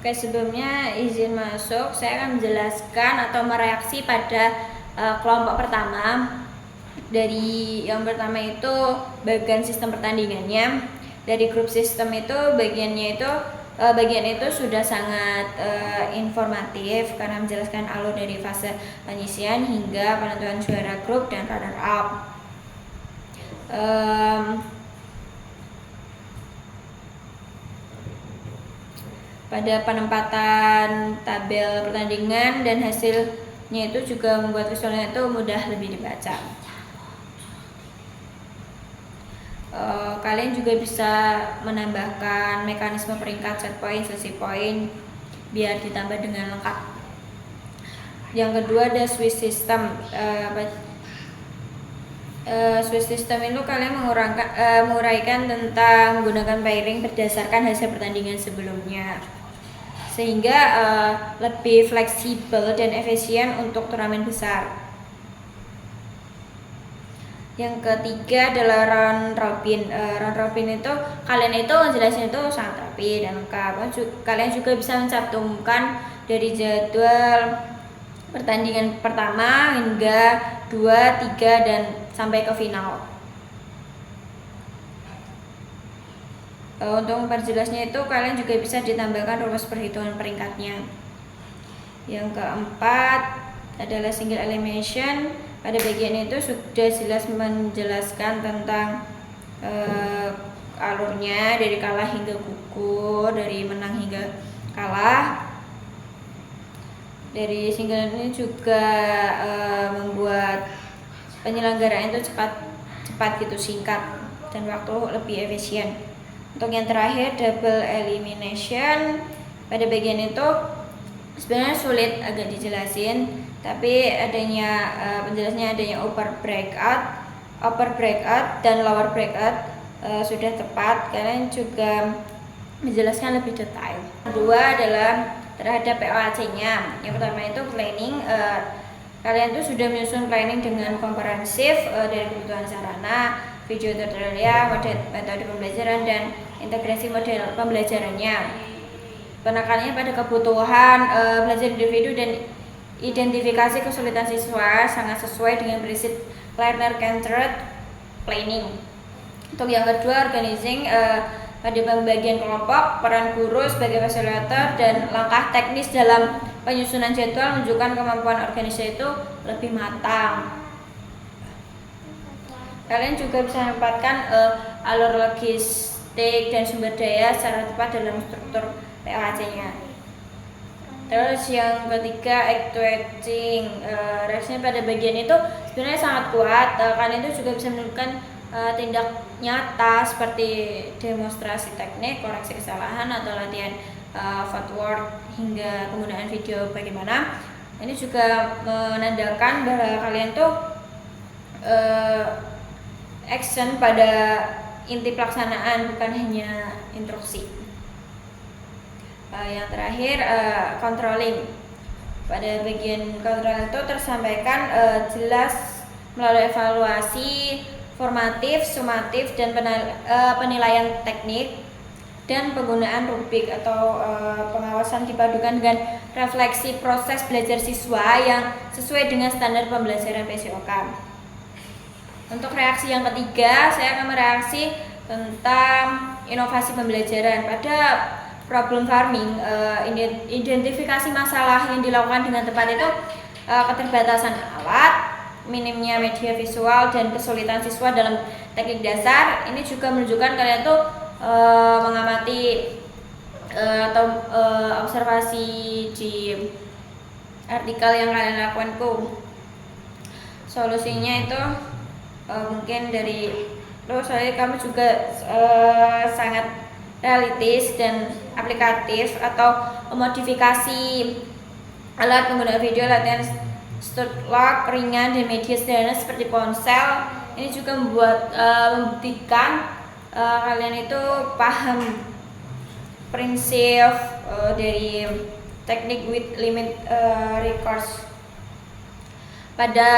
Oke, sebelumnya izin masuk, saya akan menjelaskan atau mereaksi pada kelompok pertama. Dari yang pertama itu bagian sistem pertandingannya. Dari grup sistem itu bagian itu sudah sangat informatif karena menjelaskan alur dari fase penyisian hingga penentuan juara grup dan runner up. Pada penempatan tabel pertandingan dan hasilnya itu juga membuat visualnya itu mudah lebih dibaca. Kalian juga bisa menambahkan mekanisme peringkat, set point, selisih poin biar ditambah dengan lengkap. Yang kedua ada Swiss system. Swiss system itu kalian menguraikan tentang menggunakan pairing berdasarkan hasil pertandingan sebelumnya, sehingga lebih fleksibel dan efisien untuk turnamen besar. Yang ketiga adalah round robin. Round robin itu kalian itu menjelaskan itu sangat rapi dan lengkap. Kalian juga bisa mencantumkan dari jadwal pertandingan pertama hingga 2, 3 dan sampai ke final. Untuk memperjelasnya itu kalian juga bisa ditambahkan rumus perhitungan peringkatnya. Yang keempat adalah single elimination. Pada bagian itu sudah jelas menjelaskan tentang alurnya dari kalah hingga gugur, dari menang hingga kalah. Dari single ini juga membuat penyelenggaraan itu cepat gitu, singkat dan waktu lebih efisien. Untuk yang terakhir double elimination, pada bagian itu sebenarnya sulit agak dijelasin, tapi penjelasannya adanya upper breakout dan lower breakout sudah tepat. Kalian juga menjelaskan lebih detail. Kedua adalah terhadap POAC-nya. Yang pertama itu planning. Kalian tuh sudah menyusun planning dengan komprehensif dari kebutuhan sarana, video tutorialnya, metode pembelajaran dan integrasi model pembelajarannya. Penekanannya pada kebutuhan belajar individu dan identifikasi kesulitan siswa sangat sesuai dengan prinsip learner-centered planning. Untuk yang kedua, organizing, pada pembagian kelompok, peran guru sebagai fasilitator dan langkah teknis dalam penyusunan jadwal menunjukkan kemampuan organisasi itu lebih matang. Kalian juga bisa menempatkan alur logistik dan sumber daya secara tepat dalam struktur POAC-nya. Terus yang ketiga, actuating, reaksinya pada bagian itu sebenarnya sangat kuat. Kalian itu juga bisa menunjukkan tindak nyata seperti demonstrasi teknik, koreksi kesalahan atau latihan footwork hingga penggunaan video bagaimana. Ini juga menandakan bahwa kalian tuh action pada inti pelaksanaan, bukan hanya instruksi. Yang terakhir, controlling. Pada bagian controlling itu tersampaikan jelas melalui evaluasi formatif, sumatif dan penilaian teknik dan penggunaan rubrik atau pengawasan dipadukan dengan refleksi proses belajar siswa yang sesuai dengan standar pembelajaran PCOK. Untuk reaksi yang ketiga, saya akan mereaksi tentang inovasi pembelajaran. Pada problem farming, identifikasi masalah yang dilakukan dengan tepat itu keterbatasan alat, minimnya media visual dan kesulitan siswa dalam teknik dasar. Ini juga menunjukkan kalian tuh mengamati atau observasi di artikel yang kalian lakukan tuh. Solusinya itu mungkin dari soalnya kamu juga sangat realistis dan aplikatif atau modifikasi alat penggunaan video latihan lock ringan dan media sederhana seperti ponsel. Ini juga membuktikan kalian itu paham prinsip dari teknik with limit recourse. Pada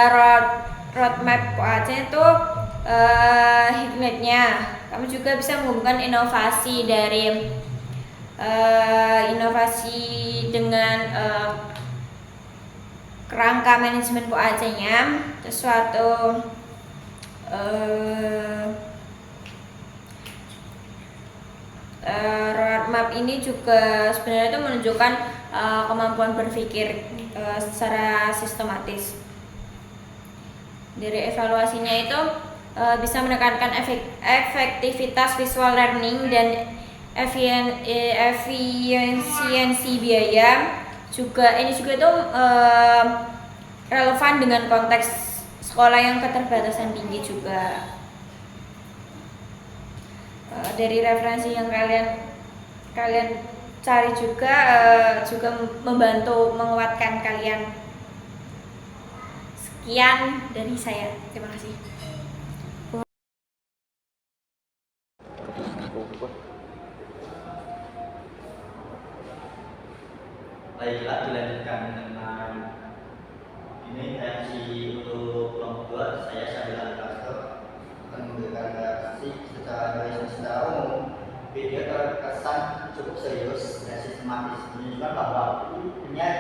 roadmap POAC itu hikmatnya, kamu juga bisa menghubungkan inovasi dari inovasi dengan kerangka manajemen POAC-nya, sesuatu roadmap ini juga sebenarnya itu menunjukkan kemampuan berpikir secara sistematis. Dari evaluasinya itu bisa menekankan efektivitas visual learning dan efisiensi biaya. Ini juga itu relevan dengan konteks sekolah yang keterbatasan tinggi juga. Dari referensi yang kalian cari juga membantu menguatkan kalian. Sekian dari saya. Terima kasih. Baiklah, dilanjutkan dengan ini MC untuk kelompok 2. Saya Syahil Al-Kastor akan memberikan reaksi secara umum. Video terkesan cukup serius dan sistematis, menunjukkan bahwa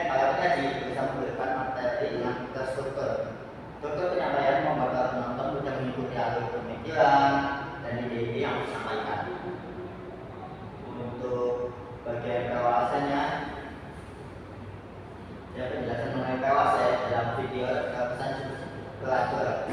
para penyaji bisa memberikan materi dengan terstruktur. Struktur penyampaian membuat penonton mudah mengikuti alur pemikiran dan ide-ide yang disampaikan. Untuk bagian kewawasannya, penjelasan mengenai POAC dalam video pesan pelajar.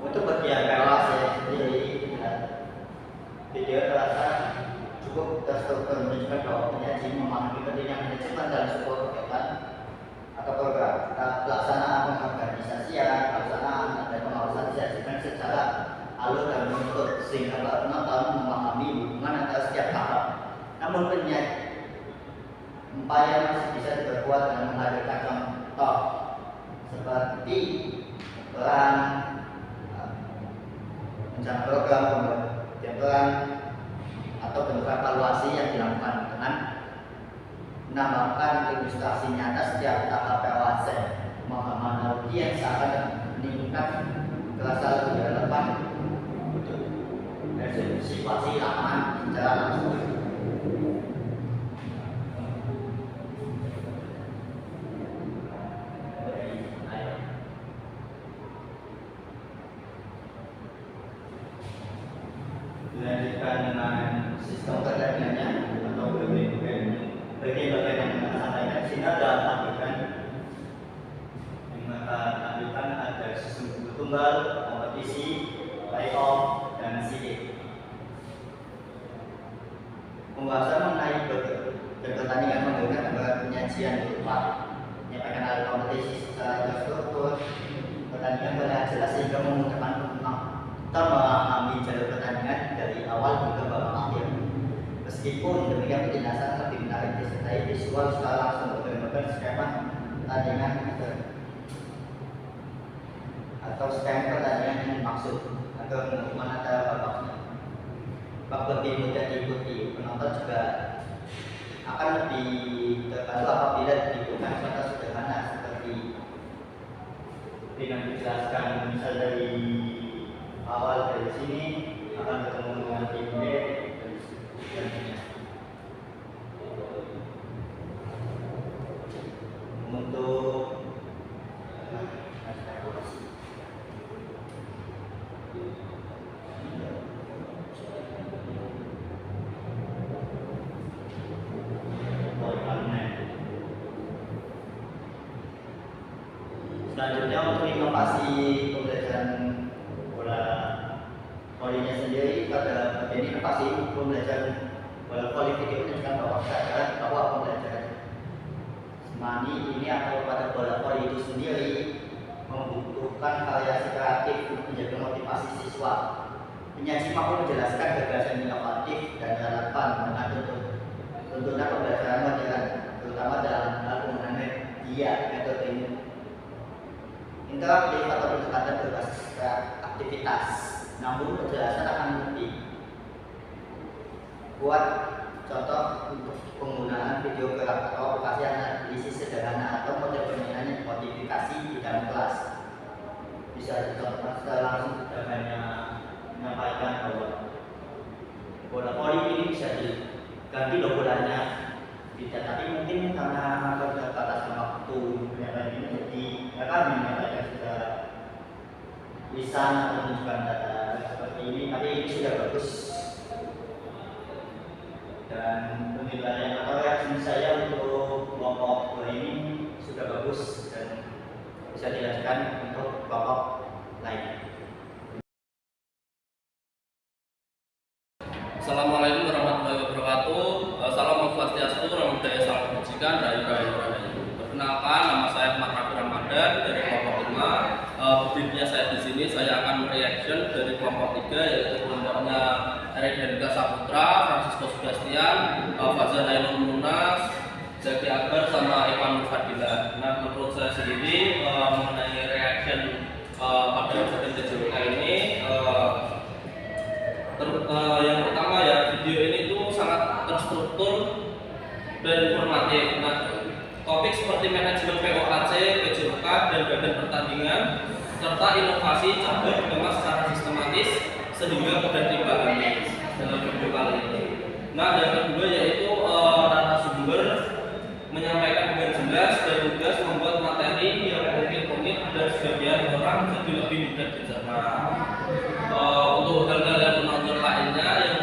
Untuk bagian POAC sendiri, video terasa cukup terstruktur, menunjukkan bahwa penyaji memahami pentingnya manajemen dalam sebuah kegiatan atau program. Pelaksanaan pengorganisasian, pelaksanaan dan pengawasan disajikan secara alur dan menuntut sehingga para penonton memahami hubungan antara setiap tahap. Namun upaya masih bisa diperkuat dengan menghadirkan contoh seperti peran rencana program, peran atau bentuk evaluasi yang dilakukan dengan menambahkan ilustrasi nyata setiap tahap POAC, pemahaman audiens akan meningkat terasa lebih relevan dari situasi lapangan secara langsung. Dilanjutkan dengan sistem kerjanya atau bagian yang kita sampaikan sehingga dalam tampilkan ada sistem buku tunggal, kompetisi, play-off, dan seeding. Pembahasan mengenai pertandingan menggunakan gambaran penyajian berupa menyampaikan alur kompetisi secara terstruktur, pertandingan terlihat jelas sehingga memudahkan kita memahami jalur pertandingan dari awal hingga babak akhir. Meskipun demikian, penjelasan lebih menarik disertai visual secara langsung berdasarkan skema pertandingan atau skema pertandingan yang dimaksud agar menentukan antara babaknya. Bab lebih mudah diikuti, penonton juga akan lebih terbantu apabila dibutuhkan contoh sederhana seperti dengan dijelaskan misal dari awal dari sini akan ketemu dengan tim B dan untuk selanjutnya untuk inovasi pembelajaran bola volinya sendiri, pada bagian inovasi pembelajaran bola voli video menunjukkan bahwa kesadaran bahwa pembelajaran semani ini atau pada bola voli itu sendiri membutuhkan variasi kreatif untuk menjaga motivasi siswa. Penyaji mampu menjelaskan gagasan inovatif dan relevan dengan tuntunan pembelajaran modern, terutama dalam hal penggunaan media metode interaktif atau pendekatan berbasis aktivitas. Namun penjelasan akan lebih kuat Contoh untuk penggunaan video gerak atau aplikasi analisis sederhana atau model permainan yang modifikasi di dalam kelas. Bisa dicontohkan secara langsung kita hanya menyampaikan bahwa bola voli ini bisa diganti loh bolanya, tidak, tapi mungkin karena keterbatasan waktu yang lain ini, jadi mereka menyampaikan secara lisan atau menunjukkan data seperti ini, tapi ini sudah bagus. Dan penilaian atau reaksi saya untuk kelompok ini sudah bagus dan bisa dilanjutkan untuk kelompok lain. Assalamualaikum warahmatullahi wabarakatuh. Salam Om Swastiastu, Namo Buddhaya, Salam Kebajikan, Rahayu Rahayu. Perkenalkan, nama saya Ahmad Rafi Ramadan dari kelompok 5. Bibitnya saya di sini, saya akan mereaction dari kelompok 3, yaitu kelompoknya Erik Hendrika Saputra, Francisco Sebastian, Fazal Ainul Munas, Zaki Akbar, sama Ivan Fadila. Nah, menurut saya sendiri mengenai reaction pada bagian TJWK ini, yang pertama ya, video ini tuh sangat terstruktur dan informatif. Nah, topik seperti manajemen POAC, PJOK, dan bagian pertandingan serta inovasi cabang dikemas secara sistematis sehingga mudah dipahami dalam video kali ini. Nah, yang kedua yaitu narasumber menyampaikan dengan jelas dan lugas, membuat materi yang mungkin rumit dan sebagian orang jadi lebih mudah dicerna. Untuk hal-hal yang menonjol lainnya yang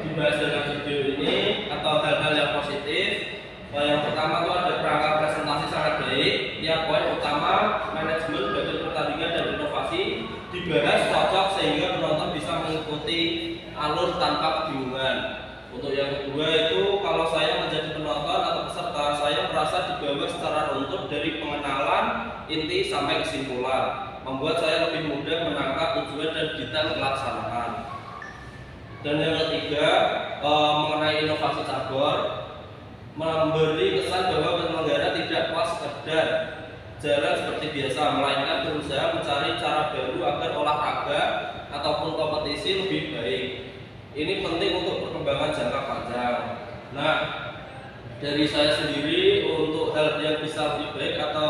dibahas dalam video ini atau hal-hal yang positif, yang pertama itu ada perangkat presentasi sangat baik. Tiap poin utama, manajemen, bagian pertandingan, dan inovasi dibahas cocok sehingga penonton bisa mengikuti alur tanpa kebingungan. Untuk yang kedua itu, kalau saya menjadi penonton atau peserta, saya merasa dibawa secara runtut dari pengenalan inti sampai kesimpulan, membuat saya lebih mudah menangkap tujuan dan detail pelaksanaan. Dan yang ketiga, mengenai inovasi cabur, memberi kesan bahwa penyelenggara tidak puas sekedar jalan seperti biasa, melainkan berusaha mencari cara baru agar olahraga ataupun kompetisi lebih baik. Ini penting untuk perkembangan jangka panjang. Nah, dari saya sendiri untuk hal yang bisa lebih baik atau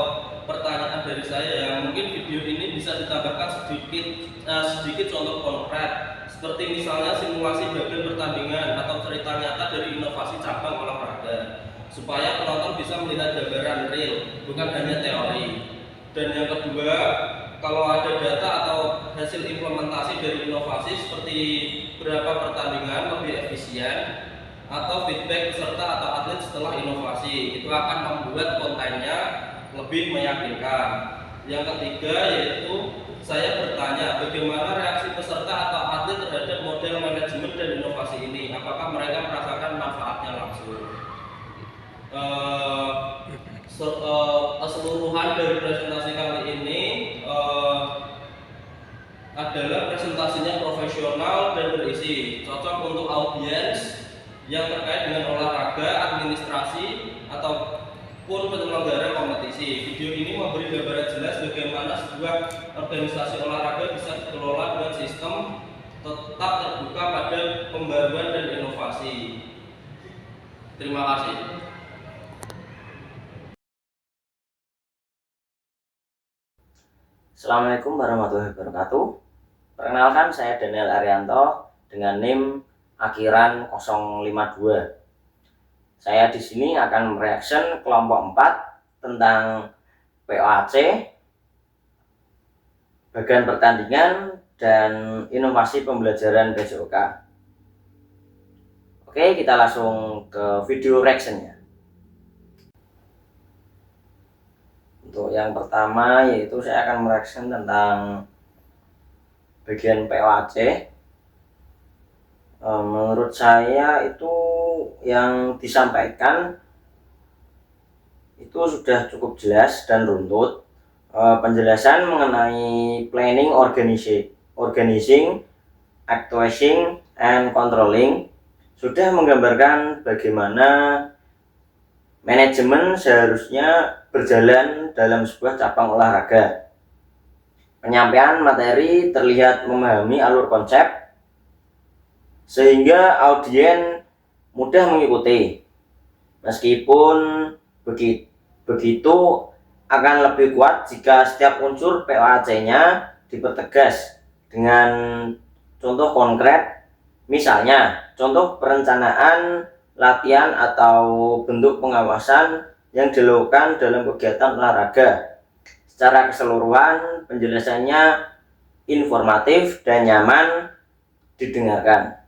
pertanyaan dari saya, yang mungkin video ini bisa ditambahkan sedikit contoh konkret, seperti misalnya simulasi bagian pertandingan atau cerita nyata dari inovasi cabang olahraga, supaya penonton bisa melihat gambaran real, bukan hanya teori. Dan yang kedua, kalau ada data atau hasil implementasi dari inovasi seperti berapa pertandingan lebih efisien, atau feedback peserta atau atlet setelah inovasi, itu akan membuat kontennya lebih meyakinkan. Yang ketiga yaitu saya bertanya bagaimana reaksi peserta atau atlet terhadap model manajemen dan inovasi ini, apakah mereka merasakan manfaatnya langsung. Keseluruhan dari presentasi kali ini adalah presentasinya profesional dan berisi, cocok untuk audiens yang terkait dengan olahraga, administrasi, ataupun penyelenggara kompetisi. Video ini memberi gambaran jelas bagaimana sebuah organisasi olahraga bisa dikelola dengan sistem tetap terbuka pada pembaruan dan inovasi. Terima kasih. Assalamualaikum warahmatullahi wabarakatuh. Perkenalkan, saya Daniel Arianto dengan NIM akhiran 052. Saya di sini akan mereaction kelompok 4 tentang POAC, bagian pertandingan, dan inovasi pembelajaran PJOK. Oke, kita langsung ke video reactionnya. Untuk yang pertama yaitu saya akan mereaction tentang bagian POAC. Menurut saya itu yang disampaikan itu sudah cukup jelas dan runtut. Penjelasan mengenai planning, organizing, actuating, and controlling sudah menggambarkan bagaimana manajemen seharusnya berjalan dalam sebuah cabang olahraga. Penyampaian materi terlihat memahami alur konsep, sehingga audiens mudah mengikuti. Meskipun begitu akan lebih kuat jika setiap unsur POAC-nya dipertegas dengan contoh konkret, misalnya contoh perencanaan latihan atau bentuk pengawasan yang dilakukan dalam kegiatan olahraga. Secara keseluruhan penjelasannya informatif dan nyaman didengarkan.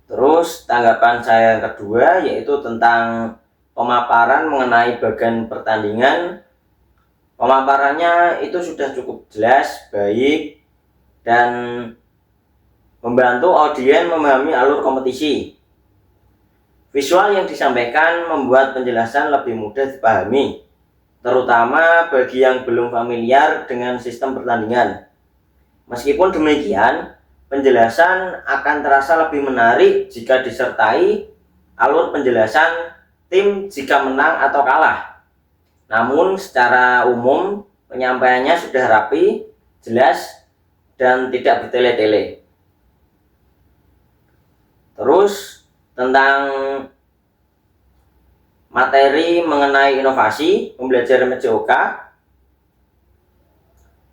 Terus tanggapan saya yang kedua yaitu tentang pemaparan mengenai bagian pertandingan. Pemaparannya itu sudah cukup jelas, baik, dan membantu audiens memahami alur kompetisi. Visual yang disampaikan membuat penjelasan lebih mudah dipahami, terutama bagi yang belum familiar dengan sistem pertandingan. Meskipun demikian, penjelasan akan terasa lebih menarik jika disertai alur penjelasan tim jika menang atau kalah. Namun secara umum penyampaiannya sudah rapi, jelas, dan tidak bertele-tele. Terus tentang materi mengenai inovasi pembelajaran PJOK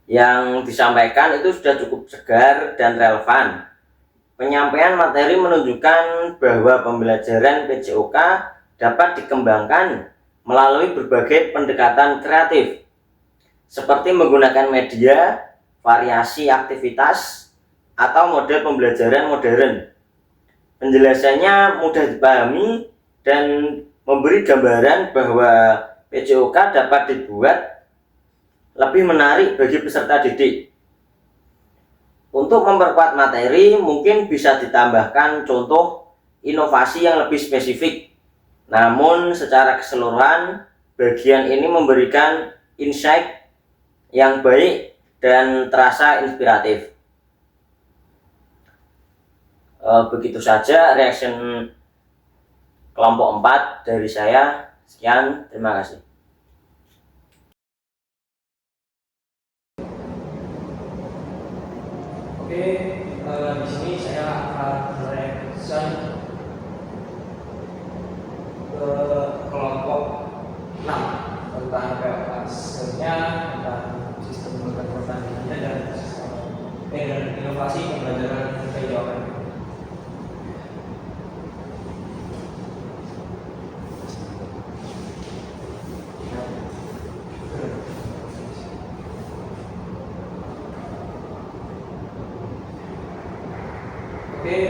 yang disampaikan itu sudah cukup segar dan relevan. Penyampaian materi menunjukkan bahwa pembelajaran PJOK dapat dikembangkan melalui berbagai pendekatan kreatif, seperti menggunakan media, variasi aktivitas, atau model pembelajaran modern. Penjelasannya mudah dipahami dan memberi gambaran bahwa PJOK dapat dibuat lebih menarik bagi peserta didik. Untuk memperkuat materi, mungkin bisa ditambahkan contoh inovasi yang lebih spesifik. Namun secara keseluruhan, bagian ini memberikan insight yang baik dan terasa inspiratif. Begitu saja reaction kelompok 4 dari saya. Sekian, terima kasih. Oke, di sini saya akan reaction ke kelompok 6 tentang hasilnya, tentang sistem pertandingannya dan inovasi pembelajaran PJOK. Oke,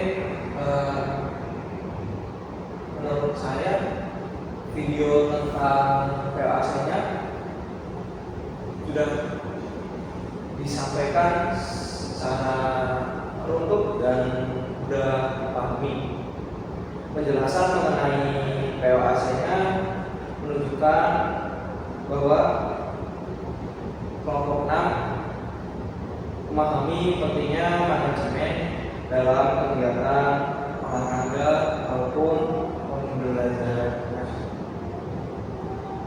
menurut saya video tentang POAC-nya sudah disampaikan secara runtuh dan mudah dipahami. Penjelasan mengenai POAC-nya menunjukkan bahwa kelompok 6 memahami pentingnya manajemen dalam kegiatan olahraga maupun pembelajaran.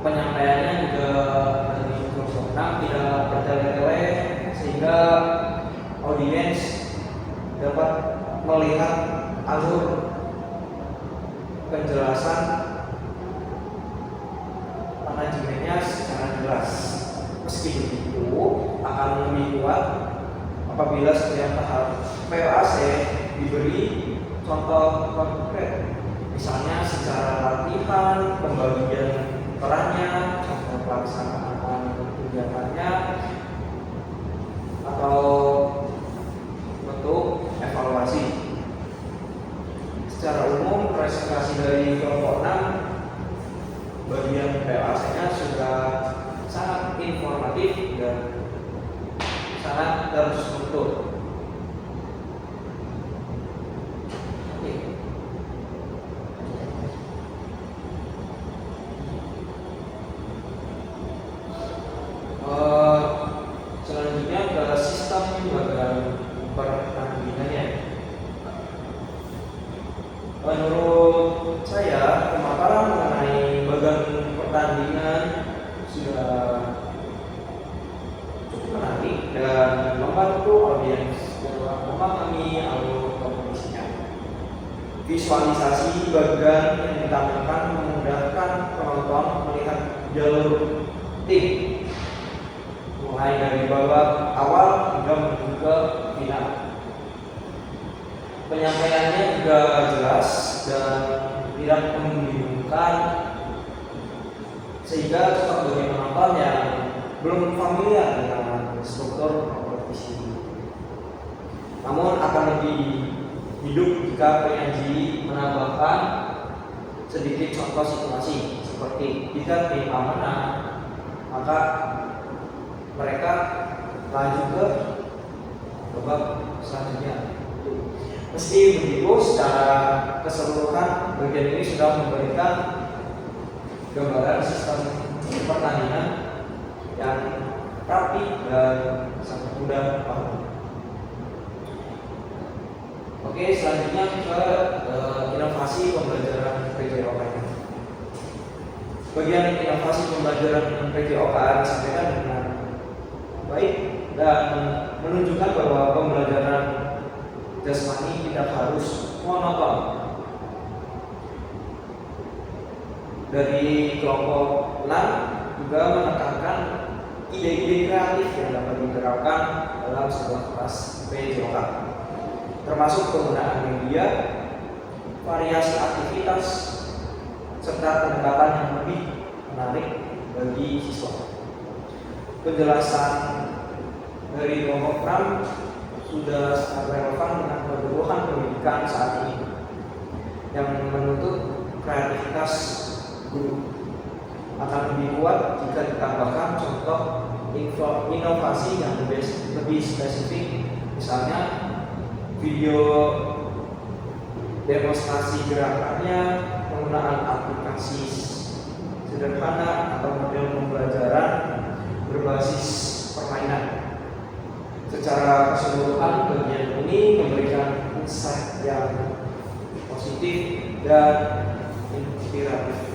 Penyampaiannya juga dari kelompok 6 tidak bertele-tele sehingga audiens dapat melihat alur penjelasan manajemennya secara jelas. Meski begitu, akan lebih kuat apabila setiap tahap POAC diberi contoh konkret, misalnya secara latihan, pembagian perannya, contoh pelaksanaan kegiatannya, atau bentuk evaluasi. Secara umum, presentasi dari kelompok 6 bagian POAC-nya sudah sangat informatif dan sangat terstruktur. Selanjutnya ke sistem bagian pertandingannya. Menurut saya, pemaparan mengenai bagian pertandingan sudah cukup menarik dan membantu audiens dalam memahami alur kompetisi visualisasi bagian yang ditampilkan memudahkan penonton melihat jalur tim mulai dari babak awal hingga menuju ke final. Penyampaiannya juga jelas dan tidak membingungkan sehingga cocok bagi penonton yang belum familiar dengan struktur kompetisi. Namun akan lebih hidup jika penyaji menambahkan sedikit contoh situasi seperti jika tim A menang maka mereka lanjut ke babak selanjutnya. Meski begitu, secara keseluruhan bagian ini sudah memberikan gambaran sistem pertandingan yang rapi dan sangat mudah dipahami. Oke, selanjutnya ke inovasi pembelajaran PJOK. Bagian inovasi pembelajaran PJOK disampaikan dengan baik dan menunjukkan bahwa pembelajaran jasmani tidak harus monoton. Dari kelompok LAN juga menekankan ide-ide kreatif yang dapat diterapkan dalam sebuah kelas PJOK, termasuk penggunaan media, variasi aktivitas, serta pendekatan yang lebih menarik bagi siswa. Penjelasan dari kelompok LAN sudah sangat relevan dengan kebutuhan pendidikan saat ini yang menuntut kreativitas guru. Akan lebih kuat jika ditambahkan contoh inovasi yang lebih spesifik, misalnya video demonstrasi gerakannya, penggunaan aplikasi sederhana atau model pembelajaran berbasis permainan. Secara keseluruhan bagian ini memberikan insight yang positif dan inspiratif.